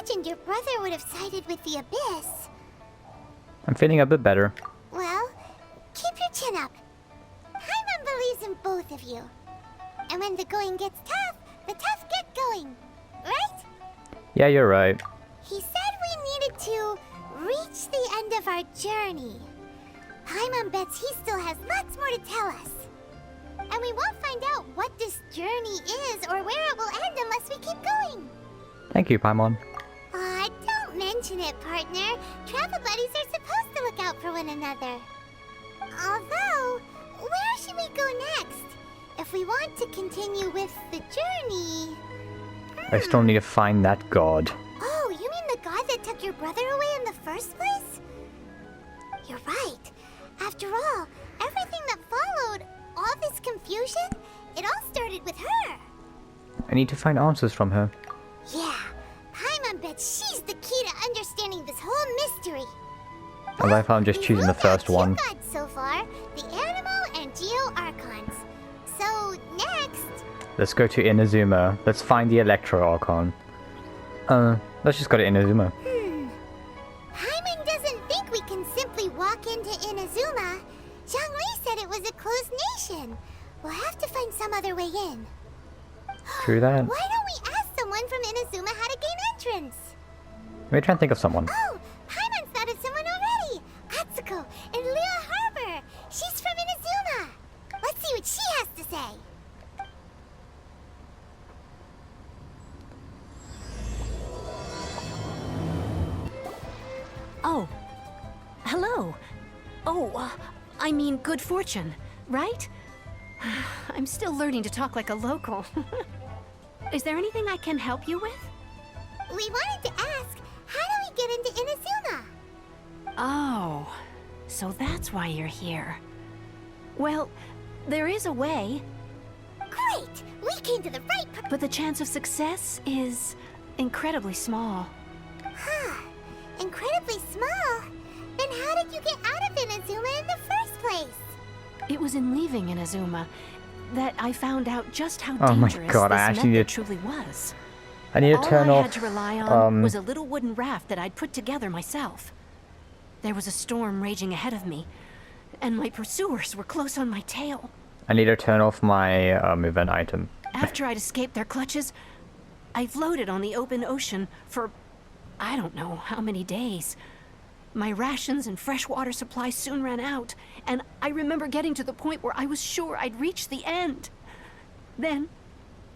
imagined your brother would have sided with the Abyss. I'm feeling a bit better. Well, keep your chin up. Paimon believes in both of you. And when the going gets tough, the tough get going. Right? Yeah, you're right. He said we needed to reach the end of our journey. Paimon bets he still has lots more to tell us. And we won't find out what this journey is or where it will end unless we keep going. Thank you, Paimon. Aw, don't mention it, partner. Travel buddies are supposed to look out for one another. Although, where should we go next? If we want to continue with the journey... I still need to find that god. Oh, you mean the god that took your brother away in the first place? You're right. After all, everything that followed, all this confusion, it all started with her. I need to find answers from her. Yeah, Paimon bets she's the key to understanding this whole mystery. I like how I'm just choosing the first one. Two gods so far, the Animo and Geo Archons. So, next... Let's go to Inazuma. Let's find the Electro Archon. Let's just go to Inazuma. Paimon doesn't think we can simply walk into Inazuma. Zhongli said it was a closed nation. We'll have to find some other way in. True that. Why don't we ask someone from Inazuma how to gain entrance? Let me try and think of someone. Oh, Paimon's thought of someone already. Atsuko in Liyue Harbor. She's from Inazuma. Let's see what she has to say. Oh, hello. Oh, I mean good fortune, right? I'm still learning to talk like a local. Is there anything I can help you with? We wanted to ask, how do we get into Inazuma? Oh, so that's why you're here. Well, there is a way. Great! We came to the right But the chance of success is incredibly small. Huh. Incredibly small? Then how did you get out of Inazuma in the first place? It was in leaving Inazuma that I found out just how Oh my dangerous God, I this actually method need- truly was. I need to turn All I off. had to rely on was a little wooden raft that I'd put together myself. There was a storm raging ahead of me, and my pursuers were close on my tail. I need to turn off my event item. After I'd escaped their clutches, I floated on the open ocean for I don't know how many days. My rations and fresh water supply soon ran out, and I remember getting to the point where I was sure I'd reached the end. Then,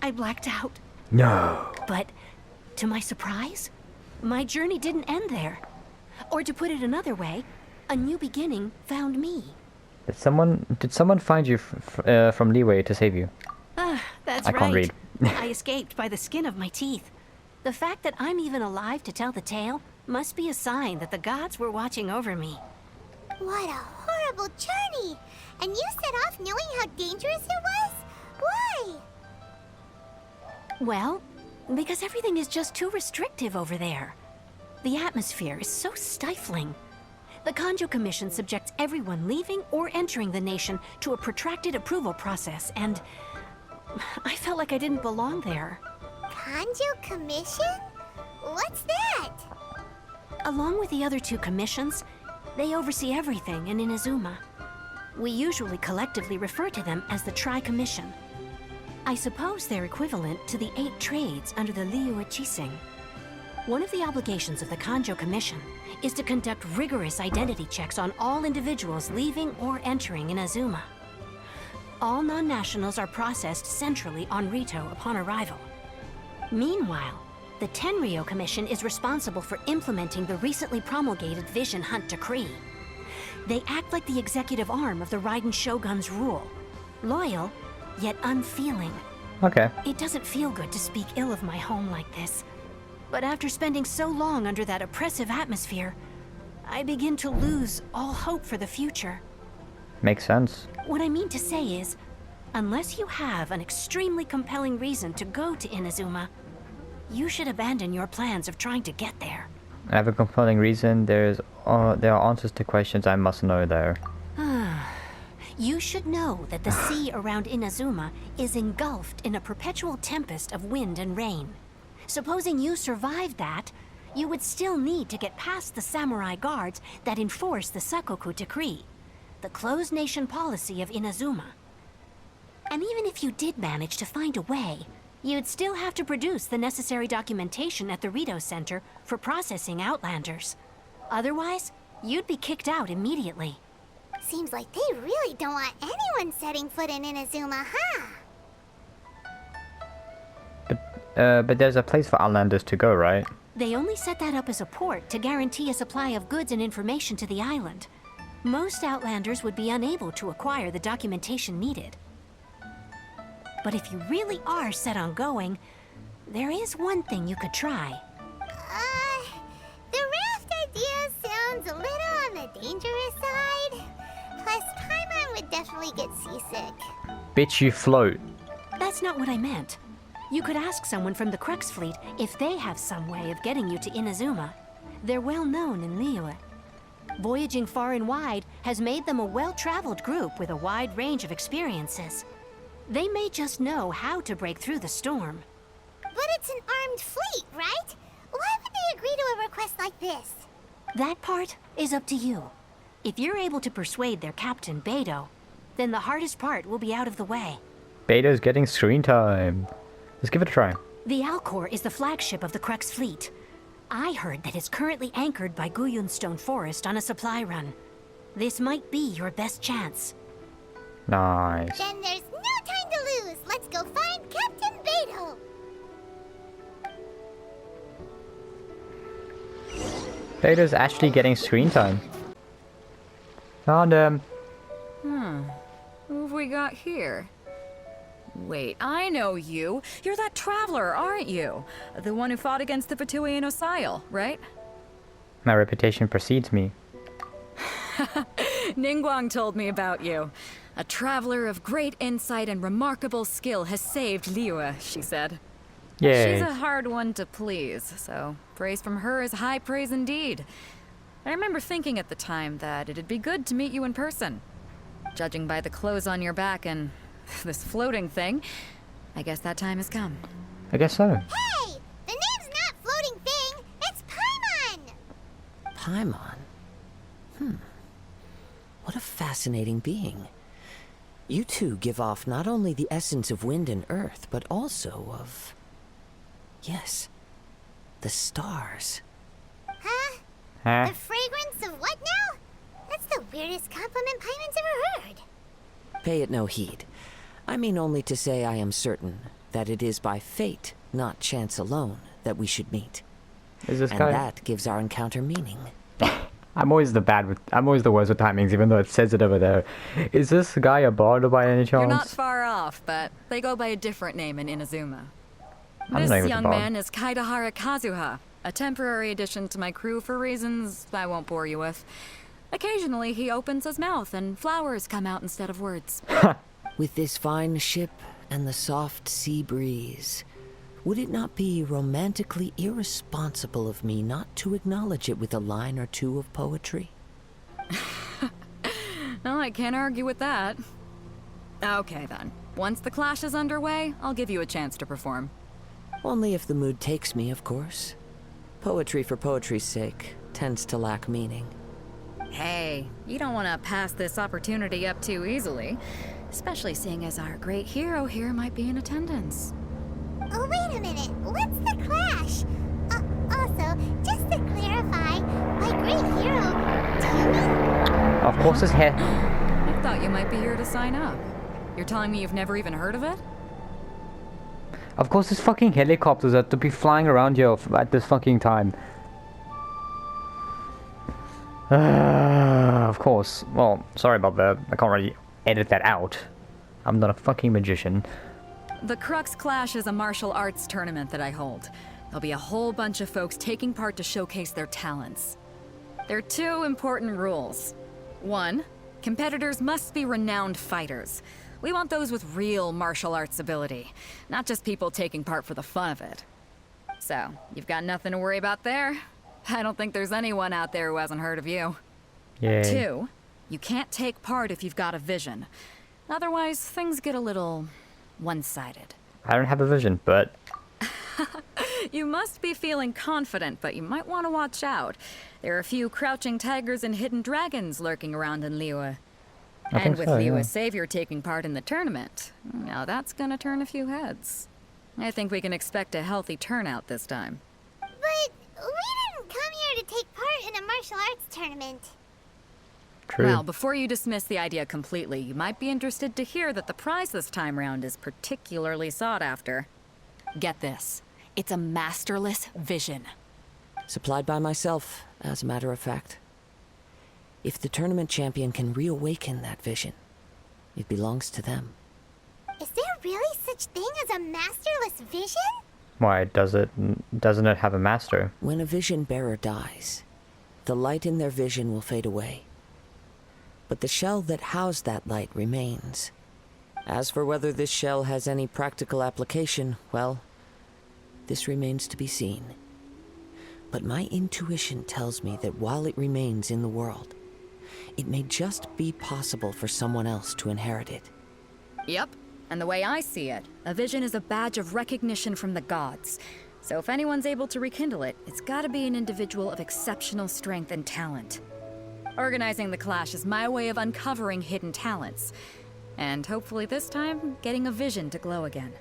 I blacked out. No. But, to my surprise, my journey didn't end there. Or to put it another way, a new beginning found me. Did someone find you from Leeway to save you? That's I right. can't read. I escaped by the skin of my teeth. The fact that I'm even alive to tell the tale must be a sign that the gods were watching over me. What a horrible journey! And you set off knowing how dangerous it was? Why? Well, because everything is just too restrictive over there. The atmosphere is so stifling. The Kanjo Commission subjects everyone leaving or entering the nation to a protracted approval process, and I felt like I didn't belong there. Kanjo Commission? What's that? Along with the other two commissions, they oversee everything in Inazuma. We usually collectively refer to them as the Tri-Commission. I suppose they're equivalent to the 8 trades under the Liyue Chising. One of the obligations of the Kanjo Commission is to conduct rigorous identity checks on all individuals leaving or entering Inazuma. All non-nationals are processed centrally on Rito upon arrival. Meanwhile, the Tenryo Commission is responsible for implementing the recently promulgated Vision Hunt Decree. They act like the executive arm of the Raiden Shogun's rule. Loyal, yet unfeeling. Okay. It doesn't feel good to speak ill of my home like this. But after spending so long under that oppressive atmosphere, I begin to lose all hope for the future. Makes sense. What I mean to say is, unless you have an extremely compelling reason to go to Inazuma, you should abandon your plans of trying to get there. I have a compelling reason. There are answers to questions I must know there. You should know that the sea around Inazuma is engulfed in a perpetual tempest of wind and rain. Supposing you survived that, you would still need to get past the samurai guards that enforce the Sakoku Decree, the closed nation policy of Inazuma. And even if you did manage to find a way, you'd still have to produce the necessary documentation at the Rito Center for processing Outlanders. Otherwise, you'd be kicked out immediately. Seems like they really don't want anyone setting foot in Inazuma, huh? But there's a place for Outlanders to go, right? They only set that up as a port to guarantee a supply of goods and information to the island. Most Outlanders would be unable to acquire the documentation needed. But if you really are set on going, there is one thing you could try. The raft idea sounds a little on the dangerous side. Plus, Paimon would definitely get seasick. Bitch, you float. That's not what I meant. You could ask someone from the Crux Fleet if they have some way of getting you to Inazuma. They're well known in Liyue. Voyaging far and wide has made them a well-traveled group with a wide range of experiences. They may just know how to break through the storm. But it's an armed fleet, right? Why would they agree to a request like this? That part is up to you. If you're able to persuade their captain, Beidou, then the hardest part will be out of the way. Beidou's getting screen time. Let's give it a try. The Alcor is the flagship of the Crux Fleet. I heard that it's currently anchored by Guyunstone Forest on a supply run. This might be your best chance. Nice. Then there's no time to lose. Let's go find Captain Beidou. Beidou's actually getting screen time. Found him. Who have we got here? Wait, I know you. You're that traveler, aren't you? The one who fought against the Fatuian Osile, right? My reputation precedes me. Ningguang told me about you. A traveler of great insight and remarkable skill has saved Liyue, she said. Yay. She's a hard one to please, so praise from her is high praise indeed. I remember thinking at the time that it'd be good to meet you in person. Judging by the clothes on your back and this floating thing, I guess that time has come. I guess so. Hey! The name's not Floating Thing. It's Paimon! Paimon? What a fascinating being. You two give off not only the essence of wind and earth, but also of... yes, the stars. Huh? Huh? The fragrance of what now? That's the weirdest compliment Paimon's ever heard. Pay it no heed. I mean only to say I am certain that it is by fate, not chance alone, that we should meet. Is this And guy? that gives our encounter meaning. I'm always the worst with timings, even though it says it over there. Is this guy a bard by any chance? You're not far off, but they go by a different name in Inazuma. I don't know This he was a young bard. man is Kaidahara Kazuha, a temporary addition to my crew for reasons I won't bore you with. Occasionally he opens his mouth and flowers come out instead of words. With this fine ship and the soft sea breeze, would it not be romantically irresponsible of me not to acknowledge it with a line or two of poetry? No, I can't argue with that. Okay then. Once the clash is underway, I'll give you a chance to perform. Only if the mood takes me, of course. Poetry for poetry's sake tends to lack meaning. Hey, you don't want to pass this opportunity up too easily. Especially seeing as our great hero here might be in attendance. Oh, wait a minute. What's the clash? Also, just to clarify, my great hero, Timmy? Of course his hair. I thought you might be here to sign up. You're telling me you've never even heard of it? Of course his fucking helicopters have to be flying around here at this fucking time. Of course. Well, sorry about that. I can't really edit that out. I'm not a fucking magician. The Crux Clash is a martial arts tournament that I hold. There'll be a whole bunch of folks taking part to showcase their talents. There are two important rules. One, competitors must be renowned fighters. We want those with real martial arts ability, not just people taking part for the fun of it. So, you've got nothing to worry about there. I don't think there's anyone out there who hasn't heard of you. Yay. Two, you can't take part if you've got a vision. Otherwise, things get a little one-sided. I don't have a vision, but You must be feeling confident, but you might want to watch out. There are a few crouching tigers and hidden dragons lurking around in Liyue. I think And with so, Liyue's yeah. savior taking part in the tournament, now that's gonna turn a few heads. I think we can expect a healthy turnout this time. But we didn't come here to take part in a martial arts tournament. True. Well, before you dismiss the idea completely, you might be interested to hear that the prize this time round is particularly sought after. Get this. It's a masterless vision. Supplied by myself, as a matter of fact. If the tournament champion can reawaken that vision, it belongs to them. Is there really such thing as a masterless vision? Why doesn't it have a master? When a vision bearer dies, the light in their vision will fade away. But the shell that housed that light remains. As for whether this shell has any practical application, well, this remains to be seen. But my intuition tells me that while it remains in the world, it may just be possible for someone else to inherit it. Yep. And the way I see it, a vision is a badge of recognition from the gods. So if anyone's able to rekindle it, it's gotta be an individual of exceptional strength and talent. Organizing the clash is my way of uncovering hidden talents. And hopefully this time, getting a vision to glow again.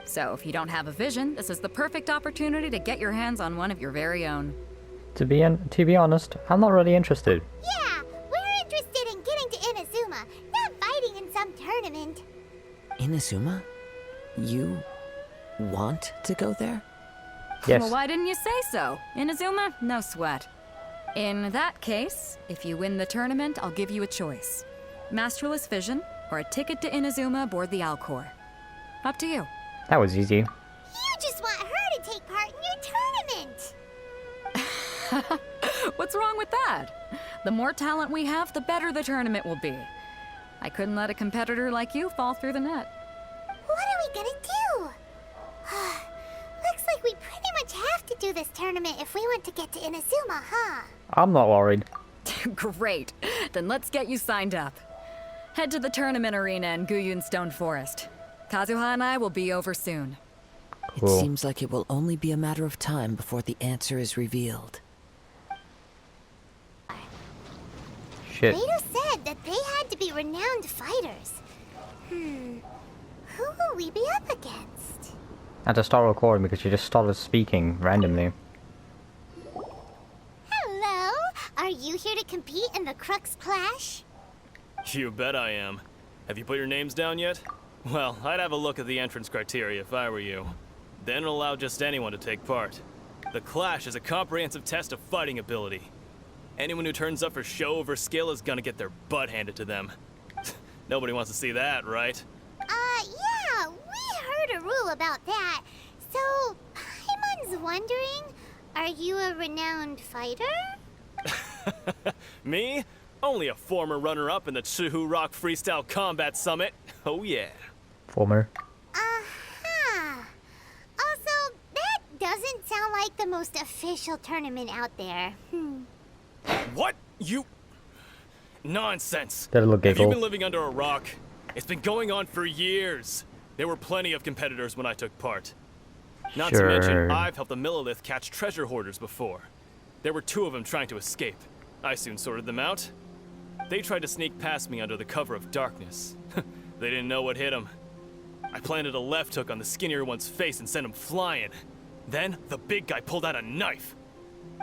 So if you don't have a vision, this is the perfect opportunity to get your hands on one of your very own. To be honest, I'm not really interested. Yeah, we're interested in getting to Inazuma, not fighting in some tournament. Inazuma? You want to go there? Yes. Well, why didn't you say so? Inazuma? No sweat. In that case, if you win the tournament, I'll give you a choice. Masterless Vision, or a ticket to Inazuma aboard the Alcor. Up to you. That was easy. You just want her to take part in your tournament. What's wrong with that? The more talent we have, the better the tournament will be. I couldn't let a competitor like you fall through the net. What are we gonna do? Looks like we pretty much have to do this tournament if we want to get to Inazuma, huh? I'm not worried. Great. Then let's get you signed up. Head to the tournament arena in Guyun Stone Forest. Kazuha and I will be over soon. Cool. It seems like it will only be a matter of time before the answer is revealed. Shit. Plato said that they had to be renowned fighters. Who will we be up against? I had to start recording because she just started speaking randomly. Hello? Are you here to compete in the Crux Clash? You bet I am. Have you put your names down yet? Well, I'd have a look at the entrance criteria if I were you. Then it'll allow just anyone to take part. The Clash is a comprehensive test of fighting ability. Anyone who turns up for show over skill is gonna get their butt handed to them. Nobody wants to see that, right? Yeah, we heard a rule about that. So, Paimon's wondering, are you a renowned fighter? Me? Only a former runner-up in the Chihu Rock Freestyle Combat Summit. Oh yeah. Former. Uh-huh. Also, that doesn't sound like the most official tournament out there. What? You... Nonsense. That little Have you giggle. been living under a rock? It's been going on for years. There were plenty of competitors when I took part. Not to Sure. mention, I've helped the Millilith catch treasure hoarders before. There were 2 of them trying to escape. I soon sorted them out. They tried to sneak past me under the cover of darkness. They didn't know what hit them. I planted a left hook on the skinnier one's face and sent him flying. Then, the big guy pulled out a knife.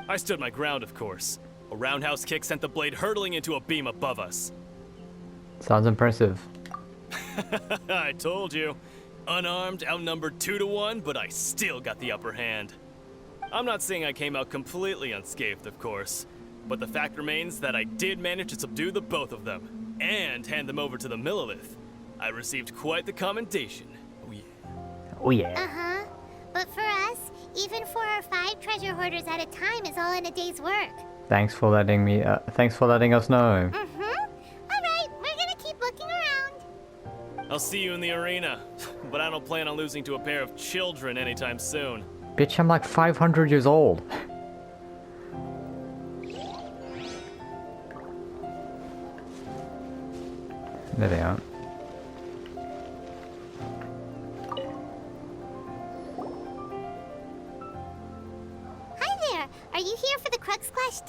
I stood my ground, of course. A roundhouse kick sent the blade hurtling into a beam above us. Sounds impressive. I told you. Unarmed, outnumbered 2 to 1, but I still got the upper hand. I'm not saying I came out completely unscathed, of course. But the fact remains that I did manage to subdue the both of them, and hand them over to the Millilith. I received quite the commendation. Oh yeah. Oh yeah. Uh-huh. But for us, even 4 or 5 treasure hoarders at a time is all in a day's work. Thanks for letting me. Thanks for letting us know. Alright, we're gonna keep looking around. I'll see you in the arena, but I don't plan on losing to a pair of children anytime soon. Bitch, I'm like 500 years old. There they are.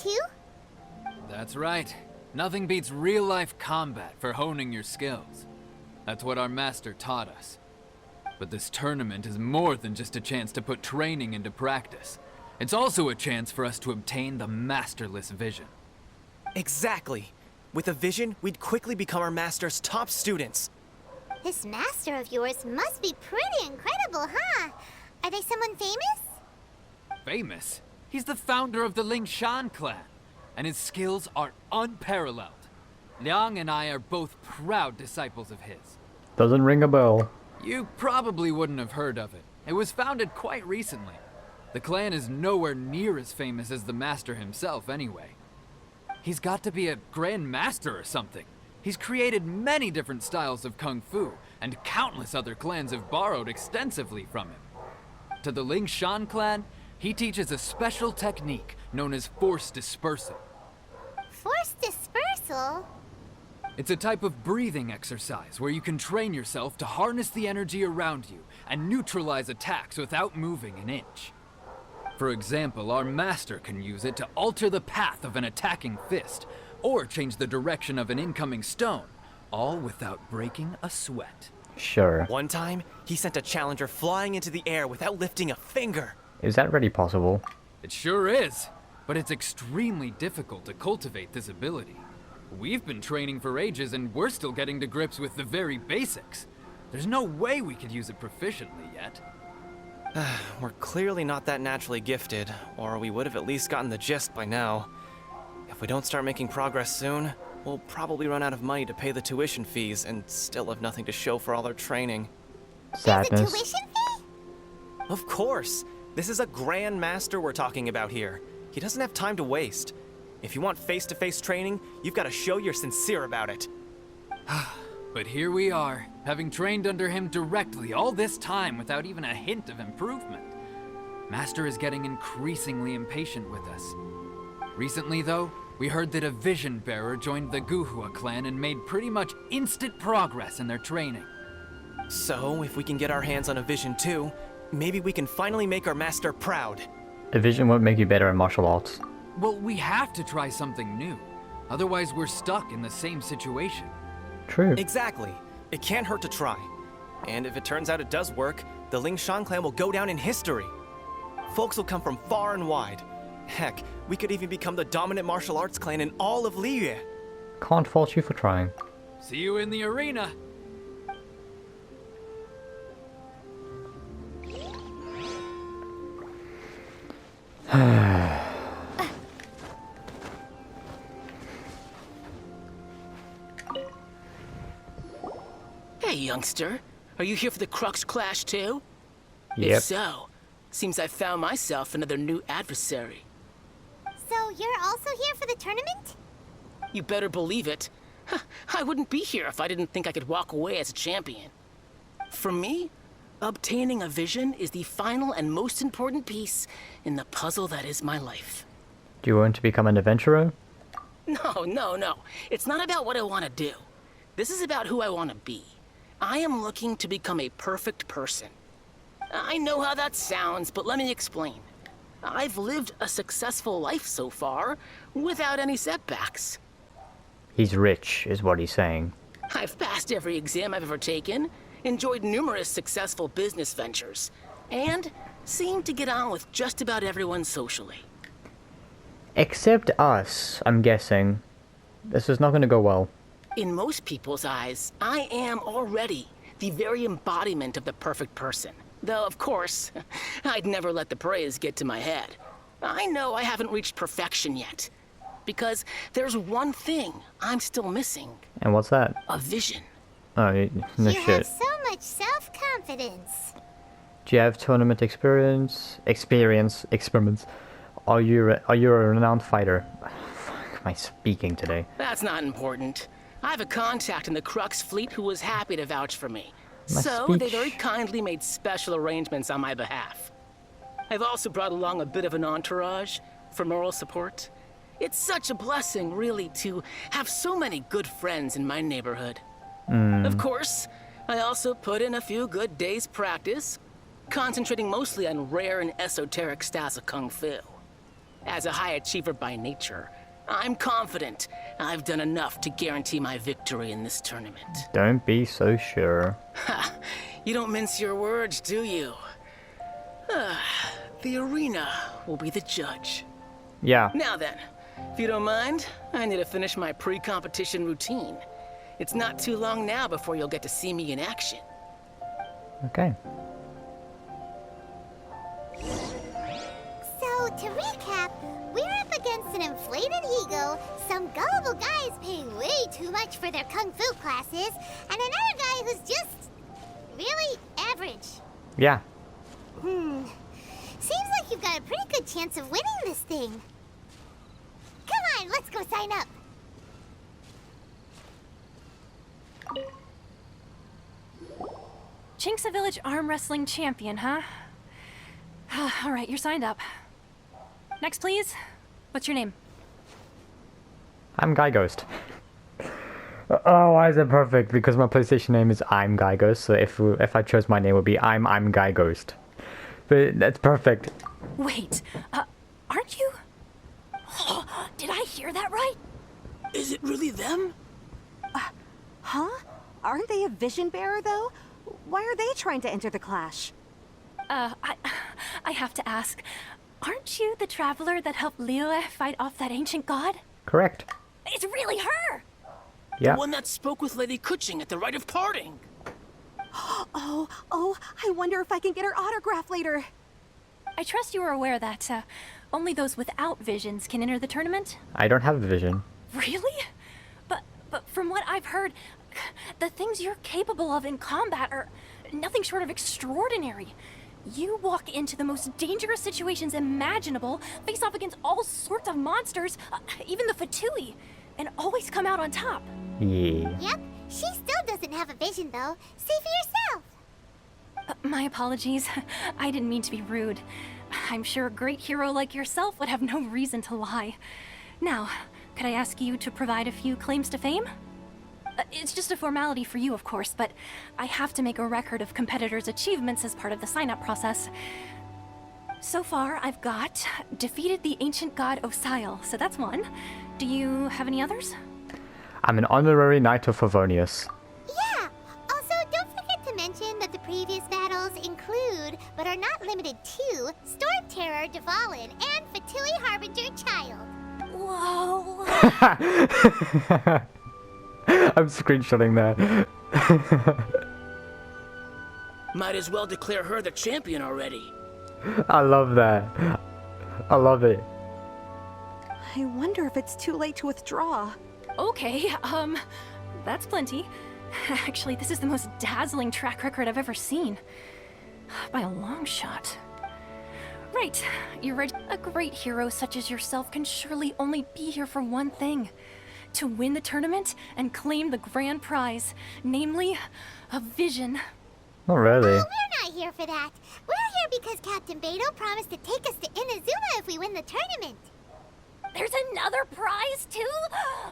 too? That's right. Nothing beats real-life combat for honing your skills. That's what our master taught us. But this tournament is more than just a chance to put training into practice. It's also a chance for us to obtain the masterless vision. Exactly. With a vision, we'd quickly become our master's top students. This master of yours must be pretty incredible, huh? Are they someone famous? Famous? He's the founder of the Lingshan clan, and his skills are unparalleled. Liang and I are both proud disciples of his. Doesn't ring a bell. You probably wouldn't have heard of it. It was founded quite recently. The clan is nowhere near as famous as the master himself anyway. He's got to be a grand master or something. He's created many different styles of kung fu, and countless other clans have borrowed extensively from him. To the Lingshan clan, he teaches a special technique known as force dispersal. Force dispersal? It's a type of breathing exercise where you can train yourself to harness the energy around you and neutralize attacks without moving an inch. For example, our master can use it to alter the path of an attacking fist, or change the direction of an incoming stone, all without breaking a sweat. Sure. One time, he sent a challenger flying into the air without lifting a finger. Is that really possible? It sure is, but it's extremely difficult to cultivate this ability. We've been training for ages and we're still getting to grips with the very basics. There's no way we could use it proficiently yet. We're clearly not that naturally gifted, or we would have at least gotten the gist by now. If we don't start making progress soon, we'll probably run out of money to pay the tuition fees and still have nothing to show for all our training. There's a Sadness. tuition fee? Of course! This is a grand master we're talking about here. He doesn't have time to waste. If you want face-to-face training, you've got to show you're sincere about it. But here we are, having trained under him directly all this time without even a hint of improvement. Master is getting increasingly impatient with us. Recently, though, we heard that a vision bearer joined the Guhua clan and made pretty much instant progress in their training. So, if we can get our hands on a vision too, maybe we can finally make our master proud. A vision won't make you better at martial arts. Well, we have to try something new. Otherwise, we're stuck in the same situation. True. Exactly. It can't hurt to try. And if it turns out it does work, the Lingshan clan will go down in history. Folks will come from far and wide. Heck, we could even become the dominant martial arts clan in all of Liyue. Can't fault you for trying. See you in the arena. Hey, youngster. Are you here for the Crux Clash too? If Yep. so, seems I found myself another new adversary. So you're also here for the tournament? You better believe it. I wouldn't be here if I didn't think I could walk away as a champion. For me, obtaining a vision is the final and most important piece in the puzzle that is my life. Do you want to become an adventurer? No. It's not about what I want to do. This is about who I want to be. I am looking to become a perfect person. I know how that sounds, but let me explain. I've lived a successful life so far, without any setbacks. He's rich, is what he's saying. I've passed every exam I've ever taken, enjoyed numerous successful business ventures, and seem to get on with just about everyone socially. Except us, I'm guessing. This is not going to go well. In most people's eyes, I am already the very embodiment of the perfect person. Though, of course, I'd never let the praise get to my head. I know I haven't reached perfection yet, because there's one thing I'm still missing. And what's that? A vision. Oh, no You shit. have so much self-confidence. Do you have tournament experience? Experiments. Are you a renowned fighter? Fuck, am I speaking today? That's not important. I have a contact in the Crux fleet who was happy to vouch for me. My So they speech. very kindly made special arrangements on my behalf. I've also brought along a bit of an entourage for moral support. It's such a blessing, really, to have so many good friends in my neighborhood. Of course, I also put in a few good days' practice, concentrating mostly on rare and esoteric styles of kung fu. As a high achiever by nature, I'm confident I've done enough to guarantee my victory in this tournament. Don't be so sure. Ha! You don't mince your words, do you? The arena will be the judge. Yeah. Now then, if you don't mind, I need to finish my pre-competition routine. It's not too long now before you'll get to see me in action. Okay. So, to recap, we're up against an inflated ego, some gullible guys paying way too much for their kung fu classes, and another guy who's just really average. Yeah. Seems like you've got a pretty good chance of winning this thing. Come on, let's go sign up. Chinksa Village arm wrestling champion, huh? All right, you're signed up. Next, please. What's your name? I'm Guy Ghost. Oh, why is it perfect? Because my PlayStation name is I'm Guy Ghost, so if I chose my name, it would be I'm Guy Ghost. But that's perfect. Wait, aren't you? Did I hear that right? Is it really them? Huh? Aren't they a vision bearer, though? Why are they trying to enter the clash? I have to ask, aren't you the traveler that helped Liyue fight off that ancient god? Correct. It's really her! Yeah. The one that spoke with Lady Kuching at the rite of parting. Oh, I wonder if I can get her autograph later. I trust you are aware that, only those without visions can enter the tournament? I don't have a vision. Really? But from what I've heard, the things you're capable of in combat are nothing short of extraordinary. You walk into the most dangerous situations imaginable, face off against all sorts of monsters, even the Fatui, and always come out on top. Yeah. Yep, she still doesn't have a vision, though. See for yourself. My apologies. I didn't mean to be rude. I'm sure a great hero like yourself would have no reason to lie. Now, could I ask you to provide a few claims to fame? It's just a formality for you, of course, but I have to make a record of competitors' achievements as part of the sign-up process. So far, I've got defeated the ancient god Osial, so that's one. Do you have any others? I'm an honorary knight of Favonius. Yeah. Also, don't forget to mention that the previous battles include, but are not limited to, Storm Terror, Dvalin, and Fatui Harbinger Child. Whoa! I'm screenshotting that. Might as well declare her the champion already. I love that. I love it. I wonder if it's too late to withdraw. Okay, that's plenty. Actually, this is the most dazzling track record I've ever seen. By a long shot. Right, you're right. A great hero such as yourself can surely only be here for one thing. To win the tournament and claim the grand prize, namely, a vision. Not really. Oh, we're not here for that. We're here because Captain Beidou promised to take us to Inazuma if we win the tournament. There's another prize, too?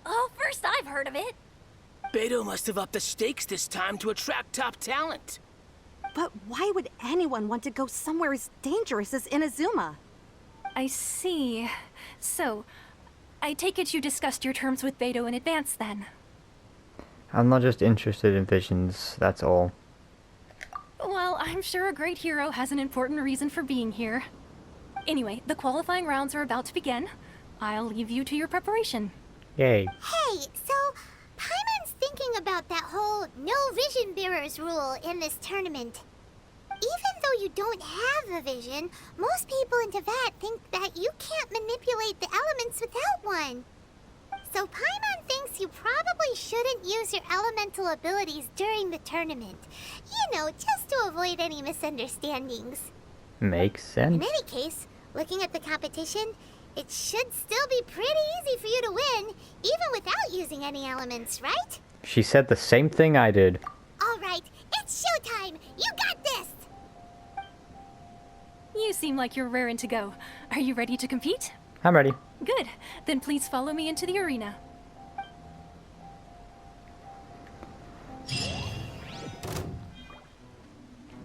Oh, first I've heard of it. Beidou must have upped the stakes this time to attract top talent. But why would anyone want to go somewhere as dangerous as Inazuma? I see. So, I take it you discussed your terms with Beidou in advance, then? I'm not just interested in visions, that's all. Well, I'm sure a great hero has an important reason for being here. Anyway, the qualifying rounds are about to begin. I'll leave you to your preparation. Yay. Hey, so Paimon's thinking about that whole no vision bearers rule in this tournament. Even though you don't have a vision, most people in Teyvat think that you can't manipulate the elements without one. So Paimon thinks you probably shouldn't use your elemental abilities during the tournament. You know, just to avoid any misunderstandings. Makes In sense. any case, looking at the competition, it should still be pretty easy for you to win, even without using any elements, right? She said the same thing I did. All right, it's showtime! You got this! You seem like you're raring to go. Are you ready to compete? I'm ready. Good. Then please follow me into the arena.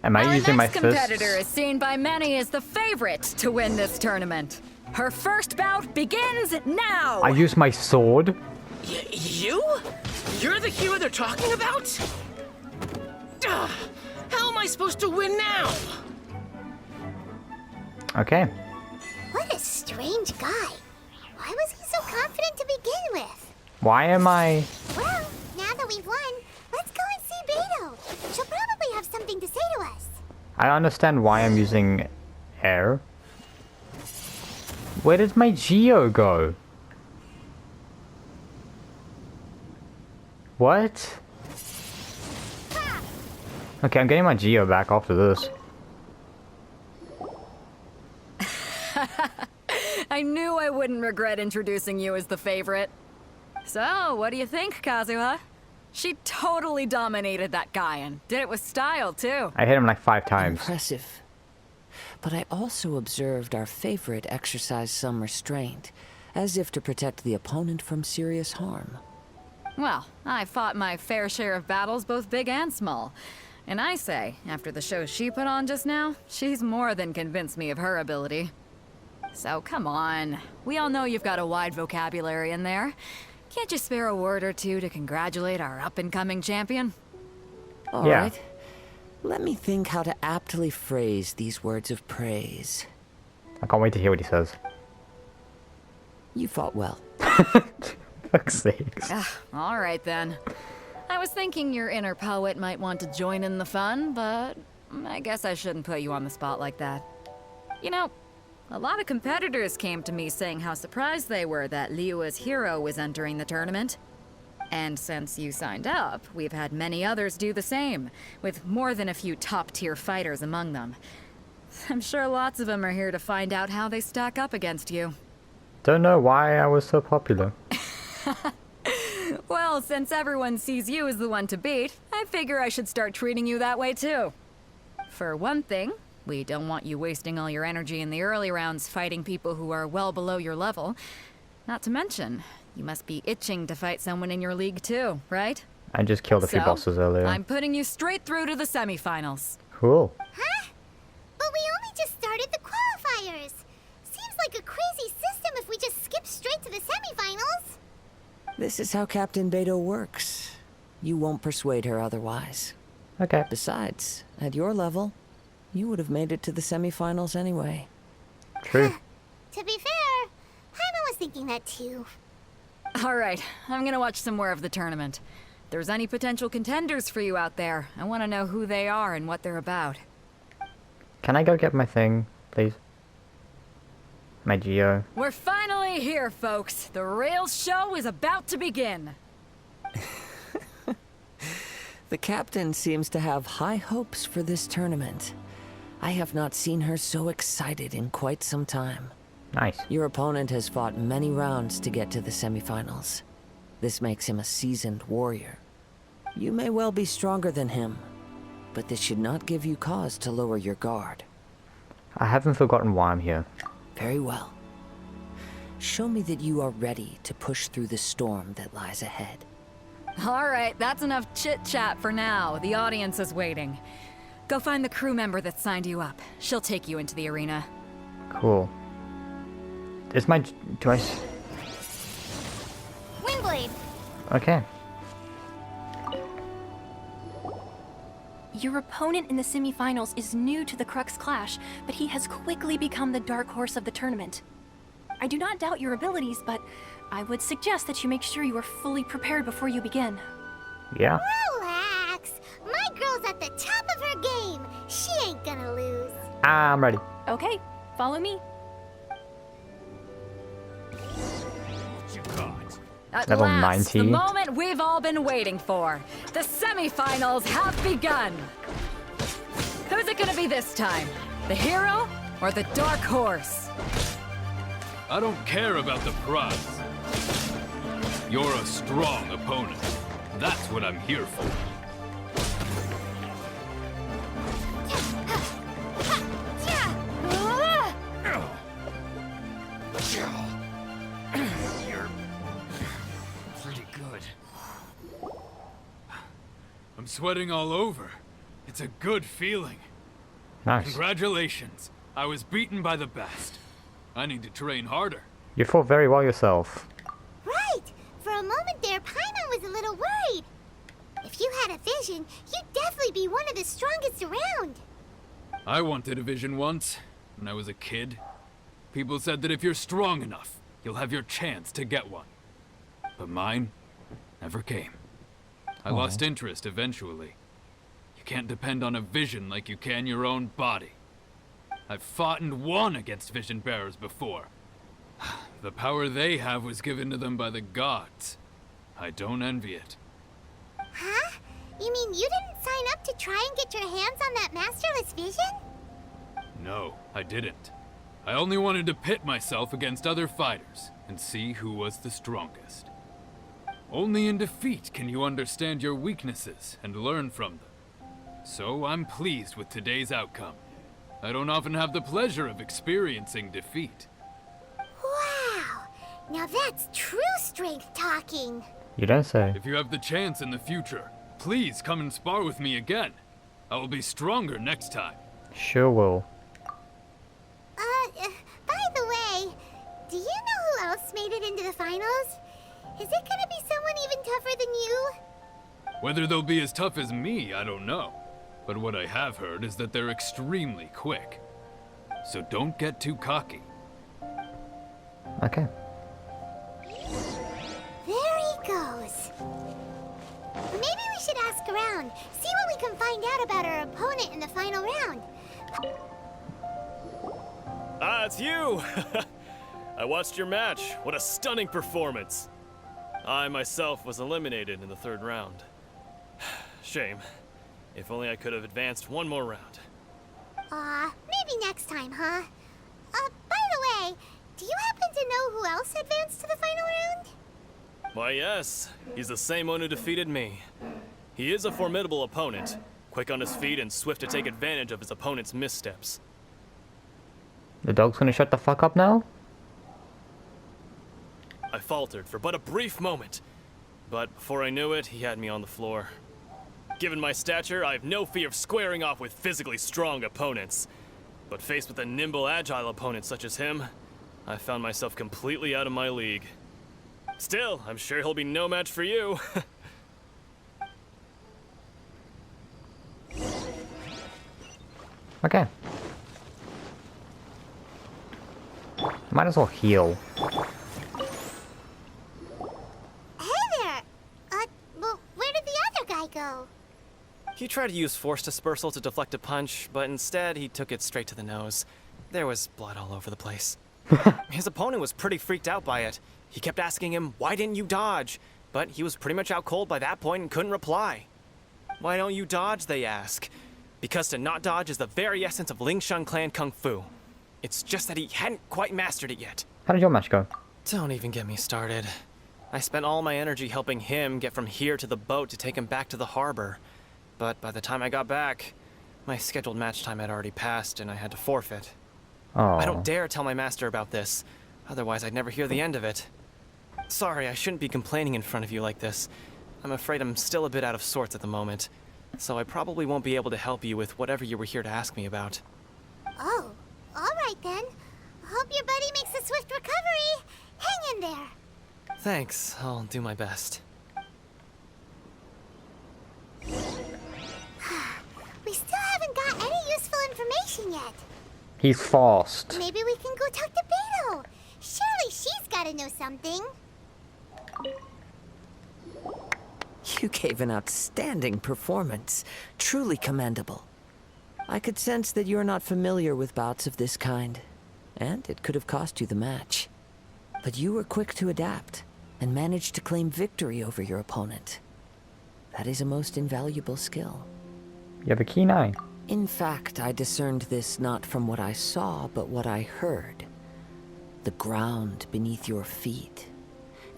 Am I Our using my next fists? competitor is seen by many as the favorite to win this tournament. Her first bout begins now! I use my sword. You? You're the hero they're talking about? Ugh, how am I supposed to win now? Okay. What a strange guy. Why was he so confident to begin with? Why am I... Well, now that we've won, let's go and see Beto. She'll probably have something to say to us. I understand why I'm using air. Where did my Geo go? What? Okay, I'm getting my Geo back after this. I knew I wouldn't regret introducing you as the favorite. So, what do you think, Kazuha? She totally dominated that guy and did it with style, too. I hit him like 5 times. Impressive. But I also observed our favorite exercise some restraint, as if to protect the opponent from serious harm. Well, I fought my fair share of battles, both big and small. And I say, after the show she put on just now, she's more than convinced me of her ability. So come on. We all know you've got a wide vocabulary in there. Can't you spare a word or two to congratulate our up-and-coming champion? All right. Let me think how to aptly phrase these words of praise. I can't wait to hear what he says. You fought well. Fuck's sakes. All right then. I was thinking your inner poet might want to join in the fun, but I guess I shouldn't put you on the spot like that. You know, a lot of competitors came to me saying how surprised they were that Liyue's hero was entering the tournament. And since you signed up, we've had many others do the same, with more than a few top-tier fighters among them. I'm sure lots of them are here to find out how they stack up against you. Don't know why I was so popular. Well, since everyone sees you as the one to beat, I figure I should start treating you that way too. For one thing, we don't want you wasting all your energy in the early rounds fighting people who are well below your level. Not to mention, you must be itching to fight someone in your league too, right? I just killed a few bosses earlier. I'm putting you straight through to the semifinals. Cool. Huh? But we only just started the qualifiers. Seems like a crazy system if we just skip straight to the semifinals. This is how Captain Beto works. You won't persuade her otherwise. Okay. Besides, at your level, you would have made it to the semifinals anyway. True. To be fair, Paimon was thinking that too. All right, I'm gonna watch some more of the tournament. If there's any potential contenders for you out there, I want to know who they are and what they're about. Can I go get my thing, please? My Geo. We're finally here, folks. The real show is about to begin. The captain seems to have high hopes for this tournament. I have not seen her so excited in quite some time. Nice. Your opponent has fought many rounds to get to the semifinals. This makes him a seasoned warrior. You may well be stronger than him, but this should not give you cause to lower your guard. I haven't forgotten why I'm here. Very well. Show me that you are ready to push through the storm that lies ahead. All right, that's enough chit-chat for now. The audience is waiting. Go find the crew member that signed you up. She'll take you into the arena. Cool. Is my... do I... Windblade. Okay. Your opponent in the semifinals is new to the Crux Clash, but he has quickly become the dark horse of the tournament. I do not doubt your abilities, but I would suggest that you make sure you are fully prepared before you begin. Yeah. Relax. My girl's at the top of her game. She ain't gonna lose. I'm ready. Okay, follow me. At Level last, 90. the moment we've all been waiting for. The semifinals have begun. Who's it gonna be this time? The hero or the dark horse? I don't care about the prize. You're a strong opponent. That's what I'm here for. You're pretty good. I'm sweating all over. It's a good feeling. Nice. Congratulations. I was beaten by the best. I need to train harder. You fought very well yourself. Right! For a moment there, Paimon was a little worried. If you had a vision, you'd definitely be one of the strongest around. I wanted a vision once, when I was a kid. People said that if you're strong enough, you'll have your chance to get one. But mine never came. I lost interest eventually. You can't depend on a vision like you can your own body. I've fought and won against vision bearers before. The power they have was given to them by the gods. I don't envy it. Huh? You mean you didn't sign up to try and get your hands on that masterless vision? No, I didn't. I only wanted to pit myself against other fighters and see who was the strongest. Only in defeat can you understand your weaknesses and learn from them. So I'm pleased with today's outcome. I don't often have the pleasure of experiencing defeat. Wow! Now that's true strength talking. You don't say. If you have the chance in the future, please come and spar with me again. I will be stronger next time. Sure will. By the way, do you know who else made it into the finals? Is it gonna be someone even tougher than you? Whether they'll be as tough as me, I don't know. But what I have heard is that they're extremely quick. So don't get too cocky. Okay. There he goes. Maybe we should ask around, see what we can find out about our opponent in the final round. Ah, it's you! I watched your match. What a stunning performance. I myself was eliminated in the third round. Shame. If only I could have advanced one more round. Maybe next time, huh? By the way, do you happen to know who else advanced to the final round? Why, yes. He's the same one who defeated me. He is a formidable opponent, quick on his feet and swift to take advantage of his opponent's missteps. The dog's gonna shut the fuck up now? I faltered for but a brief moment, but before I knew it, he had me on the floor. Given my stature, I have no fear of squaring off with physically strong opponents. But faced with a nimble, agile opponent such as him, I found myself completely out of my league. Still, I'm sure he'll be no match for you. Okay. Might as well heal. Hey there! Well, where did the other guy go? He tried to use force dispersal to deflect a punch, but instead he took it straight to the nose. There was blood all over the place. His opponent was pretty freaked out by it. He kept asking him, "Why didn't you dodge?" But he was pretty much out cold by that point and couldn't reply. "Why don't you dodge?" they ask. Because to not dodge is the very essence of Lingsheng clan kung fu. It's just that he hadn't quite mastered it yet. How did your match go? Don't even get me started. I spent all my energy helping him get from here to the boat to take him back to the harbor. But by the time I got back, my scheduled match time had already passed and I had to forfeit. Oh. I don't dare tell my master about this, otherwise I'd never hear the end of it. Sorry, I shouldn't be complaining in front of you like this. I'm afraid I'm still a bit out of sorts at the moment, so I probably won't be able to help you with whatever you were here to ask me about. Oh, alright then. Hope your buddy makes a swift recovery. Hang in there. Thanks, I'll do my best. We still haven't got any useful information yet. He's fast. Maybe we can go talk to Beto. Surely she's gotta know something. You gave an outstanding performance. Truly commendable. I could sense that you're not familiar with bouts of this kind, and it could have cost you the match. But you were quick to adapt, and managed to claim victory over your opponent. That is a most invaluable skill. You have a keen eye. In fact, I discerned this not from what I saw, but what I heard. The ground beneath your feet,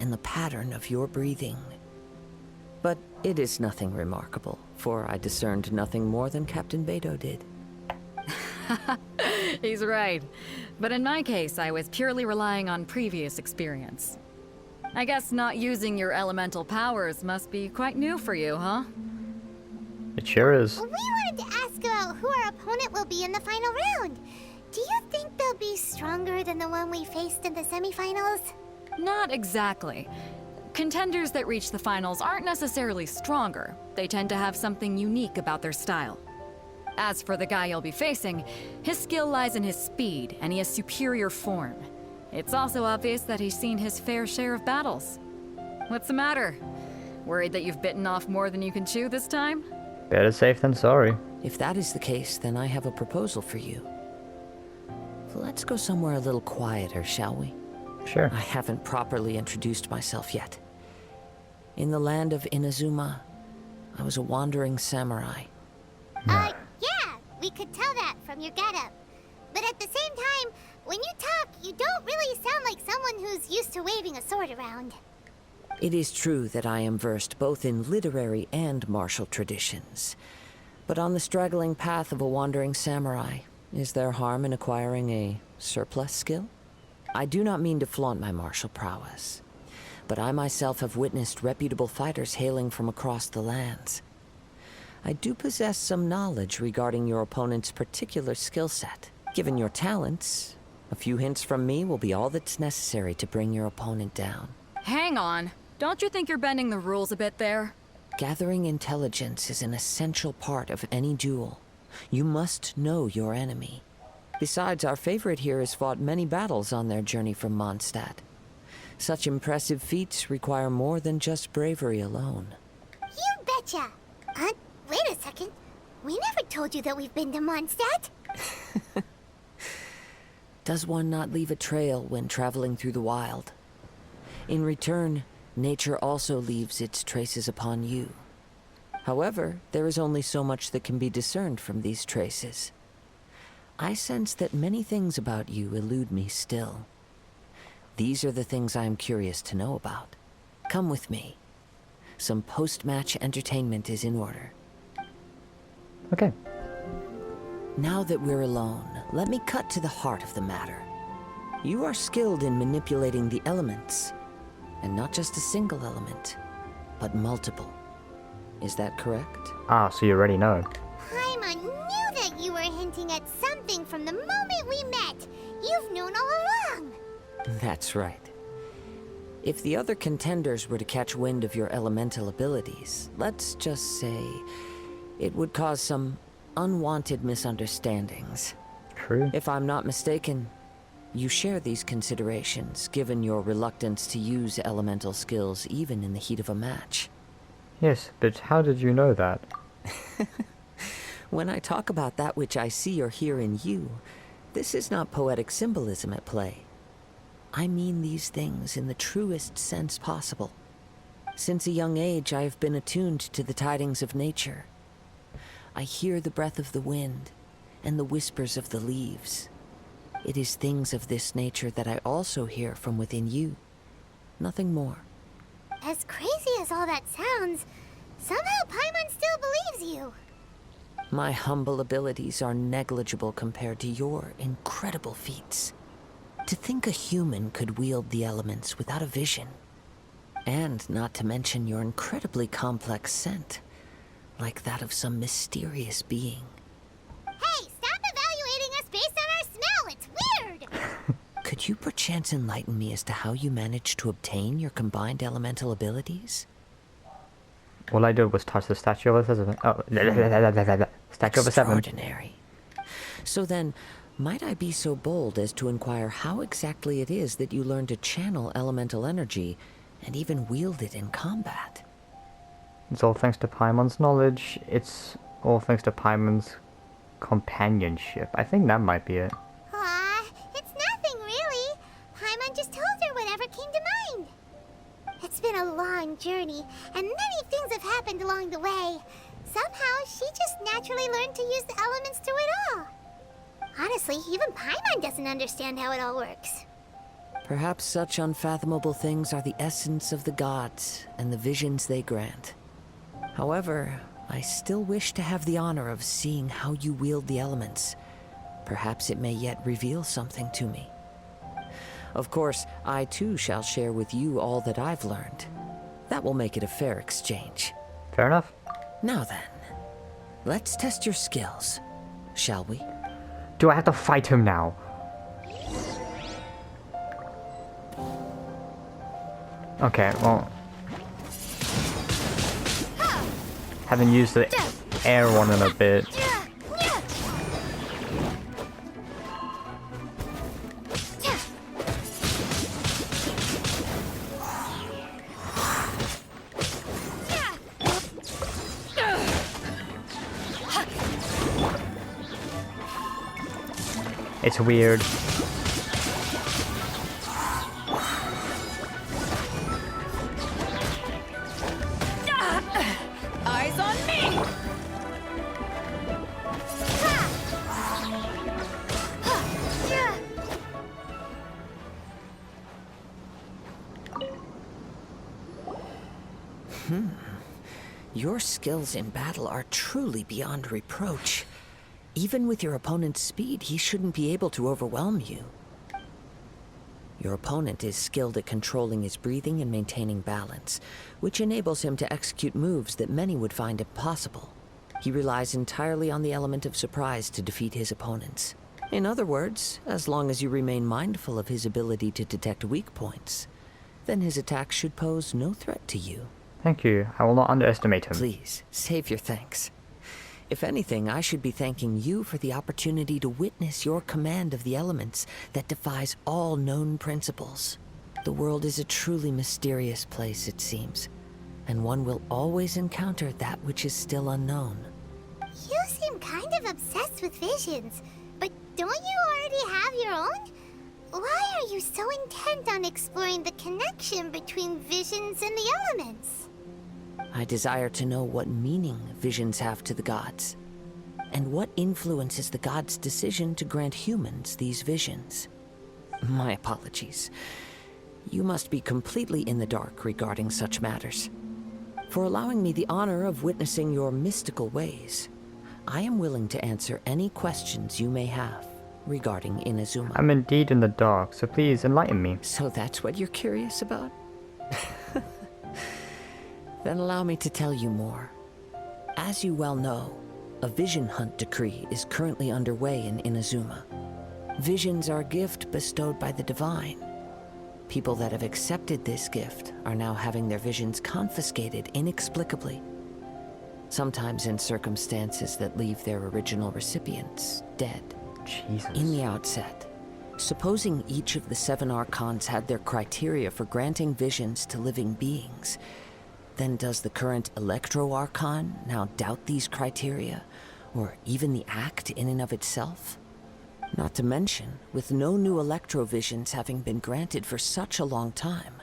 and the pattern of your breathing. But it is nothing remarkable, for I discerned nothing more than Captain Beto did. He's right. But in my case, I was purely relying on previous experience. I guess not using your elemental powers must be quite new for you, huh? It sure is. We wanted to ask about who our opponent will be in the final round. Do you think they'll be stronger than the one we faced in the semifinals? Not exactly. Contenders that reach the finals aren't necessarily stronger. They tend to have something unique about their style. As for the guy you'll be facing, his skill lies in his speed, and he has superior form. It's also obvious that he's seen his fair share of battles. What's the matter? Worried that you've bitten off more than you can chew this time? Better safe than sorry. If that is the case, then I have a proposal for you. Let's go somewhere a little quieter, shall we? Sure. I haven't properly introduced myself yet. In the land of Inazuma, I was a wandering samurai. Yeah, we could tell that from your getup. But at the same time, when you talk, you don't really sound like someone who's used to waving a sword around. It is true that I am versed both in literary and martial traditions. But on the straggling path of a wandering samurai, is there harm in acquiring a surplus skill? I do not mean to flaunt my martial prowess, but I myself have witnessed reputable fighters hailing from across the lands. I do possess some knowledge regarding your opponent's particular skill set. Given your talents, a few hints from me will be all that's necessary to bring your opponent down. Hang on. Don't you think you're bending the rules a bit there? Gathering intelligence is an essential part of any duel. You must know your enemy. Besides, our favorite here has fought many battles on their journey from Mondstadt. Such impressive feats require more than just bravery alone. You betcha! Wait a second. We never told you that we've been to Mondstadt. Does one not leave a trail when traveling through the wild? In return, nature also leaves its traces upon you. However, there is only so much that can be discerned from these traces. I sense that many things about you elude me still. These are the things I am curious to know about. Come with me. Some post-match entertainment is in order. Okay. Now that we're alone, let me cut to the heart of the matter. You are skilled in manipulating the elements, and not just a single element, but multiple. Is that correct? Ah, so you already know. Paimon knew that you were hinting at something from the moment we met. You've known all along. That's right. If the other contenders were to catch wind of your elemental abilities, let's just say it would cause some unwanted misunderstandings. True. If I'm not mistaken, you share these considerations, given your reluctance to use elemental skills even in the heat of a match. Yes, but how did you know that? When I talk about that which I see or hear in you, this is not poetic symbolism at play. I mean these things in the truest sense possible. Since a young age, I have been attuned to the tidings of nature. I hear the breath of the wind and the whispers of the leaves. It is things of this nature that I also hear from within you. Nothing more. As crazy as all that sounds, somehow Paimon still believes you. My humble abilities are negligible compared to your incredible feats. To think a human could wield the elements without a vision. And not to mention your incredibly complex scent, like that of some mysterious being. Hey, stop evaluating us based on our smell! It's weird! Could you perchance enlighten me as to how you managed to obtain your combined elemental abilities? All I did was touch the statue of a seven. Oh, statue of a seven. Extraordinary. So then, might I be so bold as to inquire how exactly it is that you learned to channel elemental energy and even wield it in combat? It's all thanks to Paimon's knowledge. It's all thanks to Paimon's companionship. I think that might be it. Aw, it's nothing really. Paimon just told her whatever came to mind. It's been a long journey, and many things have happened along the way. Somehow, she just naturally learned to use the elements through it all. Honestly, even Paimon doesn't understand how it all works. Perhaps such unfathomable things are the essence of the gods and the visions they grant. However, I still wish to have the honor of seeing how you wield the elements. Perhaps it may yet reveal something to me. Of course, I too shall share with you all that I've learned. That will make it a fair exchange. Fair enough. Now then, let's test your skills, shall we? Do I have to fight him now? Okay, well... Haven't used the air one in a bit. It's weird. Eyes on me! Your skills in battle are truly beyond reproach. Even with your opponent's speed, he shouldn't be able to overwhelm you. Your opponent is skilled at controlling his breathing and maintaining balance, which enables him to execute moves that many would find impossible. He relies entirely on the element of surprise to defeat his opponents. In other words, as long as you remain mindful of his ability to detect weak points, then his attack should pose no threat to you. Thank you. I will not underestimate him. Please, save your thanks. If anything, I should be thanking you for the opportunity to witness your command of the elements that defies all known principles. The world is a truly mysterious place, it seems, and one will always encounter that which is still unknown. You seem kind of obsessed with visions, but don't you already have your own? Why are you so intent on exploring the connection between visions and the elements? I desire to know what meaning visions have to the gods, and what influences the gods' decision to grant humans these visions. My apologies. You must be completely in the dark regarding such matters. For allowing me the honor of witnessing your mystical ways, I am willing to answer any questions you may have regarding Inazuma. I'm indeed in the dark, so please enlighten me. So that's what you're curious about? Then allow me to tell you more. As you well know, a vision hunt decree is currently underway in Inazuma. Visions are a gift bestowed by the divine. People that have accepted this gift are now having their visions confiscated inexplicably. Sometimes in circumstances that leave their original recipients dead. Jesus. In the outset, supposing each of the 7 archons had their criteria for granting visions to living beings, then does the current Electro Archon now doubt these criteria, or even the act in and of itself? Not to mention, with no new Electro-visions having been granted for such a long time,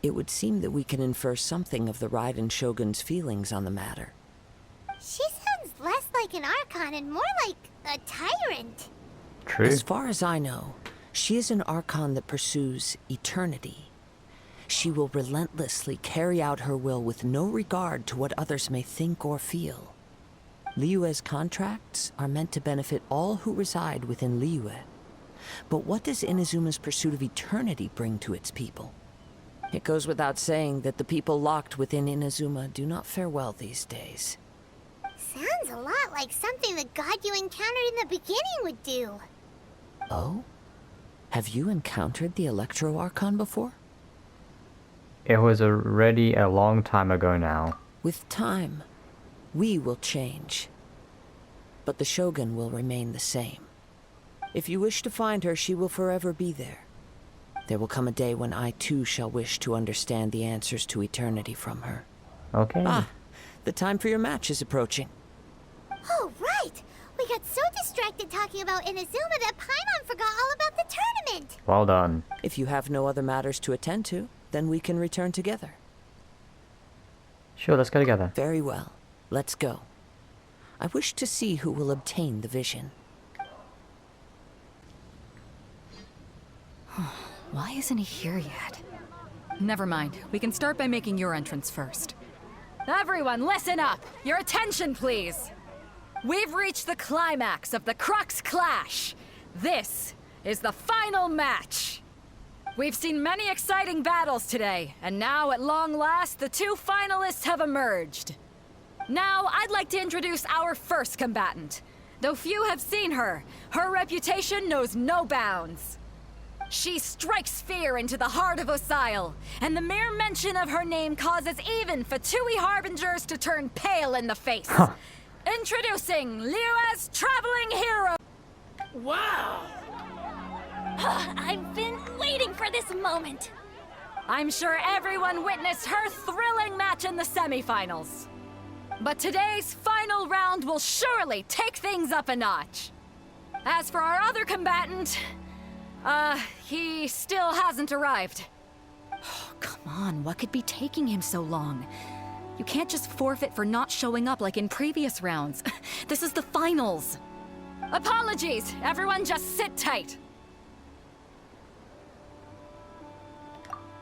it would seem that we can infer something of the Raiden Shogun's feelings on the matter. She sounds less like an Archon and more like a tyrant. True. As far as I know, she is an Archon that pursues eternity. She will relentlessly carry out her will with no regard to what others may think or feel. Liyue's contracts are meant to benefit all who reside within Liyue. But what does Inazuma's pursuit of eternity bring to its people? It goes without saying that the people locked within Inazuma do not fare well these days. Sounds a lot like something the god you encountered in the beginning would do. Oh? Have you encountered the Electro Archon before? It was already a long time ago now. With time, we will change. But the Shogun will remain the same. If you wish to find her, she will forever be there. There will come a day when I too shall wish to understand the answers to eternity from her. Okay. Ah, the time for your match is approaching. Oh, right! We got so distracted talking about Inazuma that Paimon forgot all about the tournament! Well done. If you have no other matters to attend to, then we can return together. Sure, let's go together. Very well. Let's go. I wish to see who will obtain the vision. Why isn't he here yet? Never mind. We can start by making your entrance first. Everyone, listen up! Your attention, please! We've reached the climax of the Crux Clash! This is the final match! We've seen many exciting battles today, and now, at long last, the 2 finalists have emerged. Now, I'd like to introduce our first combatant. Though few have seen her, her reputation knows no bounds. She strikes fear into the heart of Osile, and the mere mention of her name causes even Fatui Harbingers to turn pale in the face. Introducing Liyue's traveling hero! Wow! I've been waiting for this moment. I'm sure everyone witnessed her thrilling match in the semifinals. But today's final round will surely take things up a notch. As for our other combatant, he still hasn't arrived. Oh, come on, what could be taking him so long? You can't just forfeit for not showing up like in previous rounds. This is the finals. Apologies, everyone just sit tight.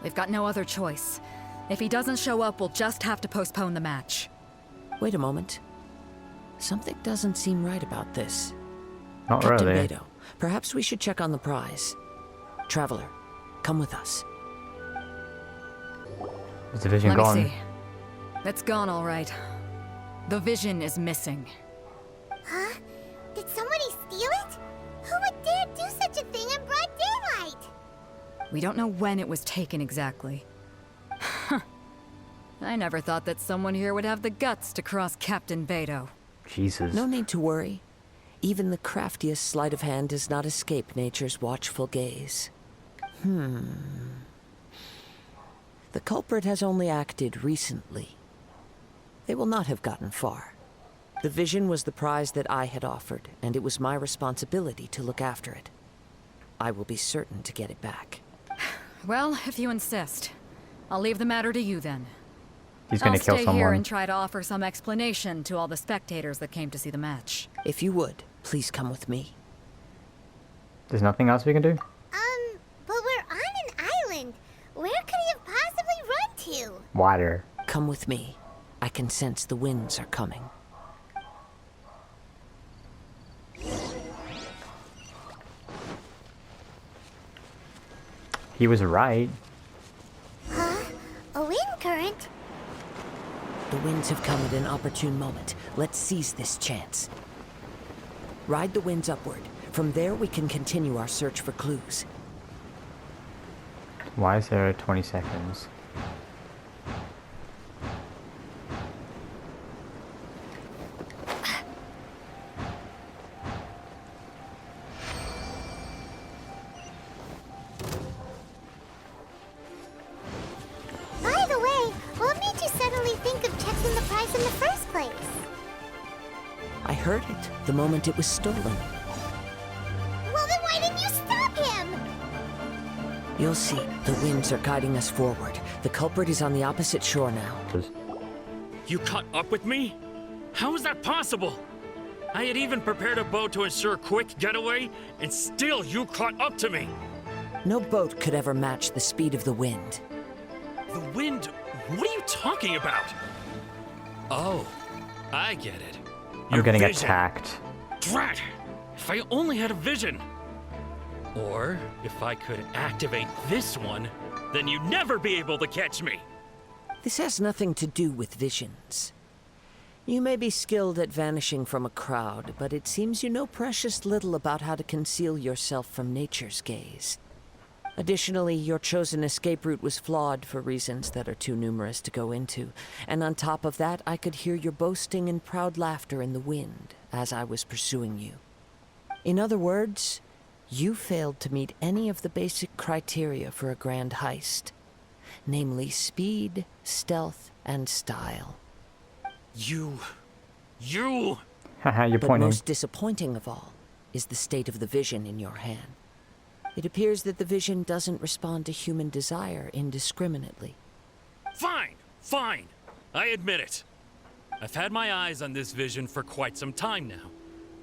We've got no other choice. If he doesn't show up, we'll just have to postpone the match. Wait a moment. Something doesn't seem right about this. Not Captain really. Beto, perhaps we should check on the prize. Traveler, come with us. Is the vision Let gone? me see. It's gone, all right. The vision is missing. Huh? Did somebody steal it? Who would dare do such a thing in broad daylight? We don't know when it was taken exactly. I never thought that someone here would have the guts to cross Captain Beto. Jesus. No need to worry. Even the craftiest sleight of hand does not escape nature's watchful gaze. The culprit has only acted recently. They will not have gotten far. The vision was the prize that I had offered, and it was my responsibility to look after it. I will be certain to get it back. Well, if you insist. I'll leave the matter to you then. He's gonna kill I'll stay here someone. and try to offer some explanation to all the spectators that came to see the match. If you would, please come with me. There's nothing else we can do? But we're on an island. Where could he have possibly run to? Water. Come with me. I can sense the winds are coming. He was right. Huh? A wind current? The winds have come at an opportune moment. Let's seize this chance. Ride the winds upward. From there, we can continue our search for clues. Why is there 20 seconds? By the way, what made you suddenly think of checking the prize in the first place? I heard it the moment it was stolen. Well, then why didn't you stop him? You'll see. The winds are guiding us forward. The culprit is on the opposite shore now. You caught up with me? How is that possible? I had even prepared a boat to ensure a quick getaway, and still you caught up to me. No boat could ever match the speed of the wind. The wind? What are you talking about? Oh, I get it. I'm Your getting vision. attacked. Drat! If I only had a vision. Or if I could activate this one, then you'd never be able to catch me. This has nothing to do with visions. You may be skilled at vanishing from a crowd, but it seems you know precious little about how to conceal yourself from nature's gaze. Additionally, your chosen escape route was flawed for reasons that are too numerous to go into. And on top of that, I could hear your boasting and proud laughter in the wind as I was pursuing you. In other words, you failed to meet any of the basic criteria for a grand heist. Namely, speed, stealth, and style. You... Haha, you're But pointing. most disappointing of all is the state of the vision in your hand. It appears that the vision doesn't respond to human desire indiscriminately. Fine, fine. I admit it. I've had my eyes on this vision for quite some time now.